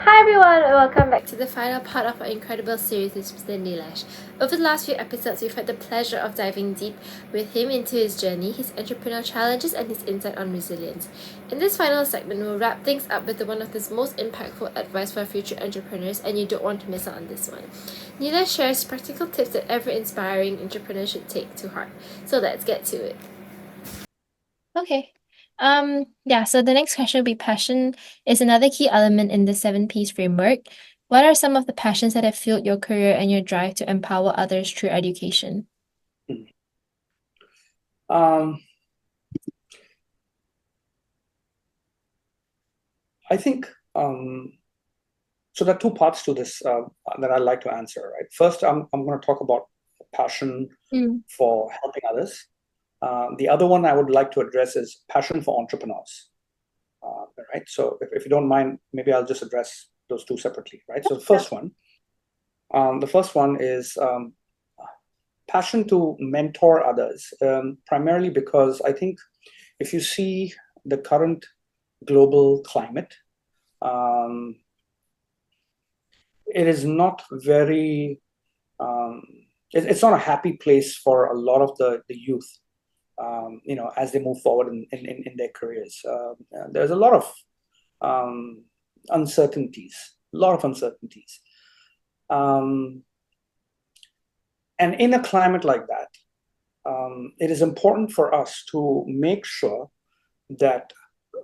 Hi everyone, and welcome back to the final part of our incredible series with Mr. Neelesh. Over the last few episodes, we've had the pleasure of diving deep with him into his journey, his entrepreneurial challenges, and his insight on resilience. In this final segment, we'll wrap things up with one of his most impactful advice for future entrepreneurs, and you don't want to miss out on this one. Neelesh shares practical tips that every inspiring entrepreneur should take to heart. So let's get to it. Okay. So the next question will be passion is another key element in the 7Ps framework. What are some of the passions that have fueled your career and your drive to empower others through education? Um, I think so. There are two parts to this that I'd like to answer. Right. First, I'm going to talk about passion Mm. for helping others. The other one I would like to address is passion for entrepreneurs. Right. So if you don't mind, maybe I'll just address those two separately. Right. So the first one is passion to mentor others, primarily because I think if you see the current global climate, um, it is not very um, it's not a happy place for a lot of the youth, as they move forward in their careers. There's a lot of um, uncertainties. Um, and in a climate like that, it is important for us to make sure that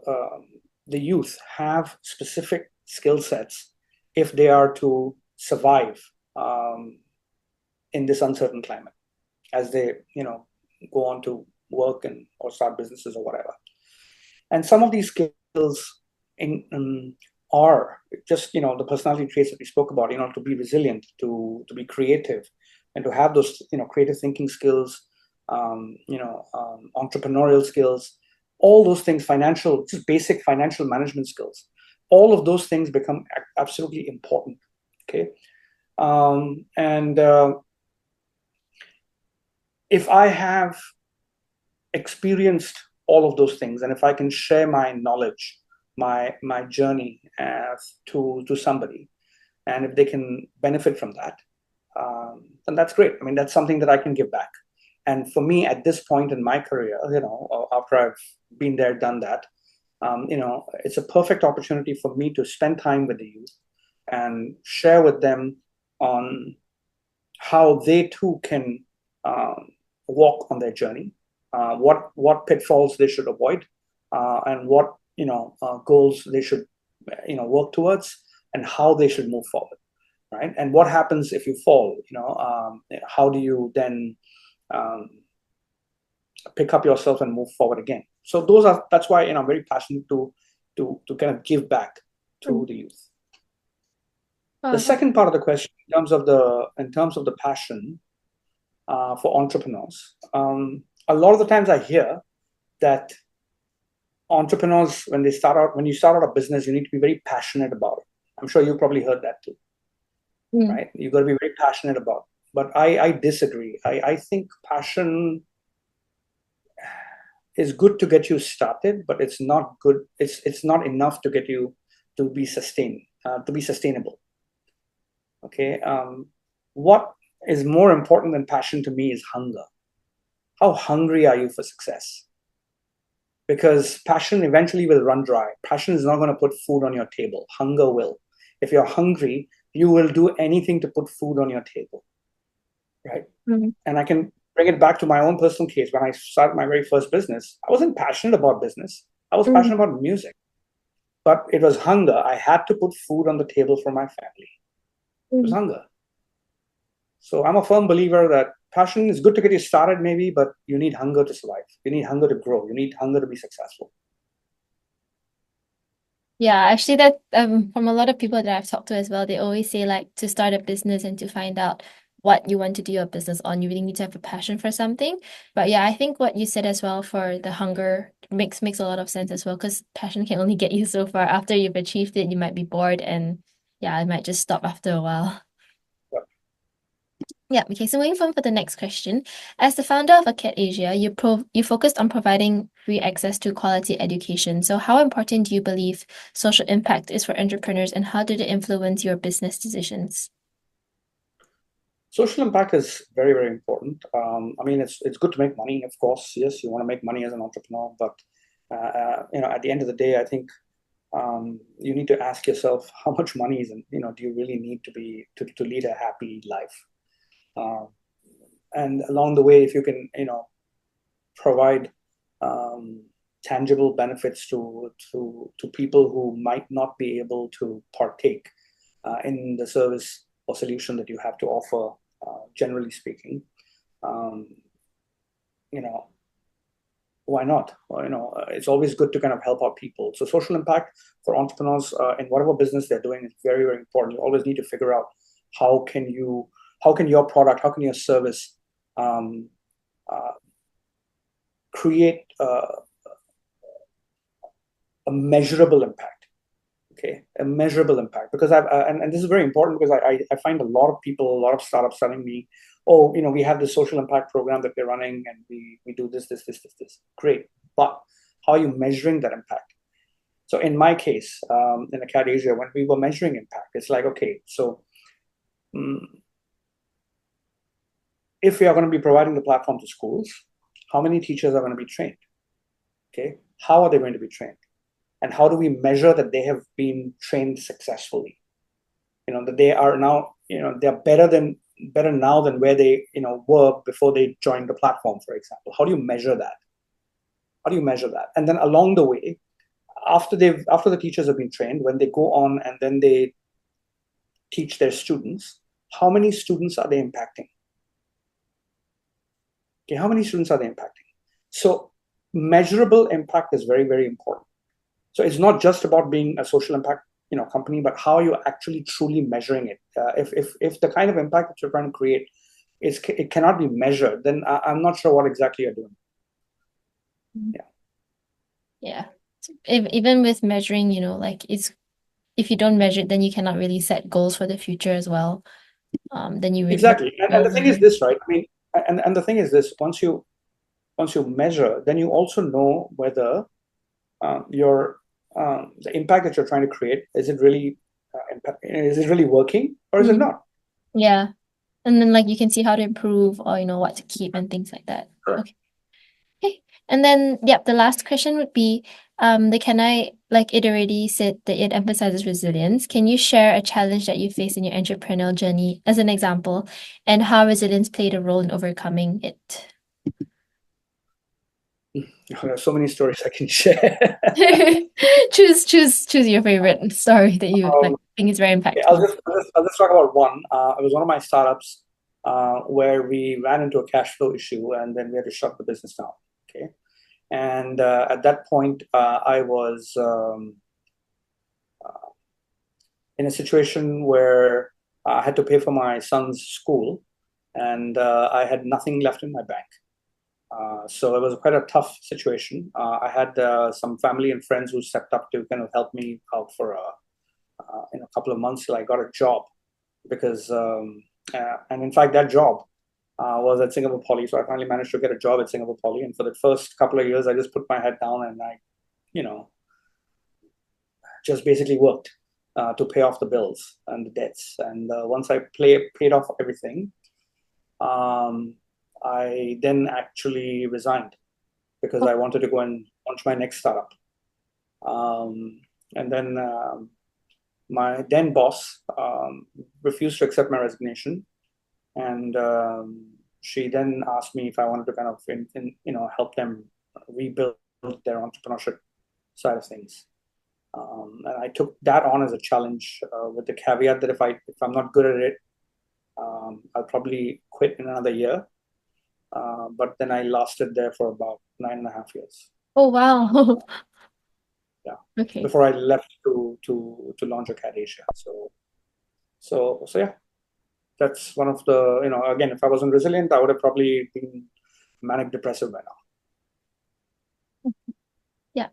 um, the youth have specific skill sets if they are to survive in this uncertain climate as they go on to work and or start businesses or whatever. And some of these skills are just the personality traits that we spoke about, to be resilient, to be creative, and to have those creative thinking skills, entrepreneurial skills, all those things, financial, just basic financial management skills. All of those things become absolutely important. Okay. And if I have experienced all of those things, and if I can share my knowledge, my journey to somebody, and if they can benefit from that, then that's great. I mean, that's something that I can give back. And for me, at this point in my career, after I've been there, done that, it's a perfect opportunity for me to spend time with the youth and share with them on how they too can walk on their journey, what pitfalls they should avoid, and what goals they should work towards, and how they should move forward, right? And what happens if you fall? How do you then um, pick up yourself and move forward again? So that's why I'm very passionate to kind of give back to Mm. the youth. The Oh, second part of the question, in terms of the passion for entrepreneurs. A lot of the times I hear that entrepreneurs, when you start out a business, you need to be very passionate about it. I'm sure you probably heard that too, mm. right? You got to be very passionate about it. But I disagree. I think passion is good to get you started, but it's not good. It's not enough to get you to be sustainable. Okay. What is more important than passion to me is hunger. How hungry are you for success? Because passion eventually will run dry. Passion is not going to put food on your table. Hunger will. If you're hungry, you will do anything to put food on your table, right? Mm. And I can bring it back to my own personal case. When I started my very first business, I wasn't passionate about business. I was Mm. passionate about music, but it was hunger. I had to put food on the table for my family. It was Mm. hunger. So I'm a firm believer that passion is good to get you started, maybe, but you need hunger to survive. You need hunger to grow. You need hunger to be successful. Yeah, actually that from a lot of people that I've talked to as well, they always say like to start a business and to find out what you want to do your business on, you really need to have a passion for something. But yeah, I think what you said as well for the hunger makes a lot of sense as well, because passion can only get you so far. After you've achieved it, you might be bored and yeah, it might just stop after a while. Yeah, okay, so moving on for the next question. As the founder of Acad Asia, you focused on providing free access to quality education. So how important do you believe social impact is for entrepreneurs, and how did it influence your business decisions? Social impact is very, very important. I mean, it's good to make money, of course. Yes, you want to make money as an entrepreneur, but at the end of the day, I think you need to ask yourself how much money is, do you really need to lead a happy life? And along the way, if you can, provide tangible benefits to people who might not be able to partake in the service or solution that you have to offer, generally speaking, um, why not? Well, it's always good to kind of help out people. So social impact for entrepreneurs in whatever business they're doing is very, very important. You always need to figure out how can your product, how can your service um, uh, create a measurable impact. Okay, a measurable impact, because and this is very important, because I find a lot of people, a lot of startups telling me, oh, we have this social impact program that we're running, and we do this. Great, but how are you measuring that impact? So in my case, in Acad Asia, when we were measuring impact, it's like, okay, so if we are going to be providing the platform to schools, how many teachers are going to be trained? Okay, how are they going to be trained? And how do we measure that they have been trained successfully? That they are now, they're better now than where they, were before they joined the platform, for example. How do you measure that? And then along the way, after the teachers have been trained, when they go on and then they teach their students, how many students are they impacting? Okay, how many students are they impacting? So measurable impact is very, very important. So it's not just about being a social impact, company, but how you're actually truly measuring it. If the kind of impact that you're trying to create it cannot be measured, then I'm not sure what exactly you're doing. Yeah. Even with measuring, like if you don't measure it, then you cannot really set goals for the future as well. Then you really Exactly. And the thing is this, right? I mean, and the thing is this: once you measure, then you also know whether your the impact that you're trying to create, is it really working, or is it not? Yeah. And then like you can see how to improve, or what to keep and things like that. Sure. Okay. Okay. And then the last question would be, it already said that it emphasizes resilience. Can you share a challenge that you faced in your entrepreneurial journey as an example, and how resilience played a role in overcoming it? There are so many stories I can share. choose your favorite story that you think is very Yeah, impactful. I'll just talk about one. It was one of my startups where we ran into a cash flow issue, and then we had to shut the business down. Okay, and at that point, I was in a situation where I had to pay for my son's school, and I had nothing left in my bank. So it was quite a tough situation. I had some family and friends who stepped up to kind of help me out for in a couple of months till I got a job, because and in fact that job was at Singapore Poly. So I finally managed to get a job at Singapore Poly, and for the first couple of years, I just put my head down and I, just basically worked to pay off the bills and the debts. And once I paid off everything, I then actually resigned because I wanted to go and launch my next startup. And then my then boss refused to accept my resignation, and she then asked me if I wanted to kind of help them rebuild their entrepreneurship side of things. And I took that on as a challenge, with the caveat that if I'm not good at it, I'll probably quit in another year. But then I lasted there for about 9.5 years. Oh wow. Yeah. Okay. Before I left to launch Acad Asia. So yeah, that's one of the, again, if I wasn't resilient, I would have probably been manic depressive by now. Yeah.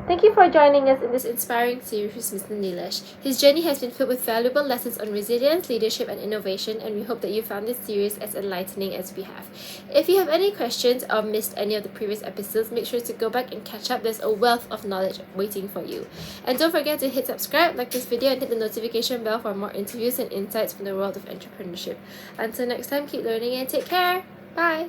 Thank you for joining us in this inspiring series with Mr. Neelesh. His journey has been filled with valuable lessons on resilience, leadership, and innovation, and we hope that you found this series as enlightening as we have. If you have any questions or missed any of the previous episodes, make sure to go back and catch up. There's a wealth of knowledge waiting for you. And don't forget to hit subscribe, like this video, and hit the notification bell for more interviews and insights from the world of entrepreneurship. Until next time, keep learning and take care. Bye!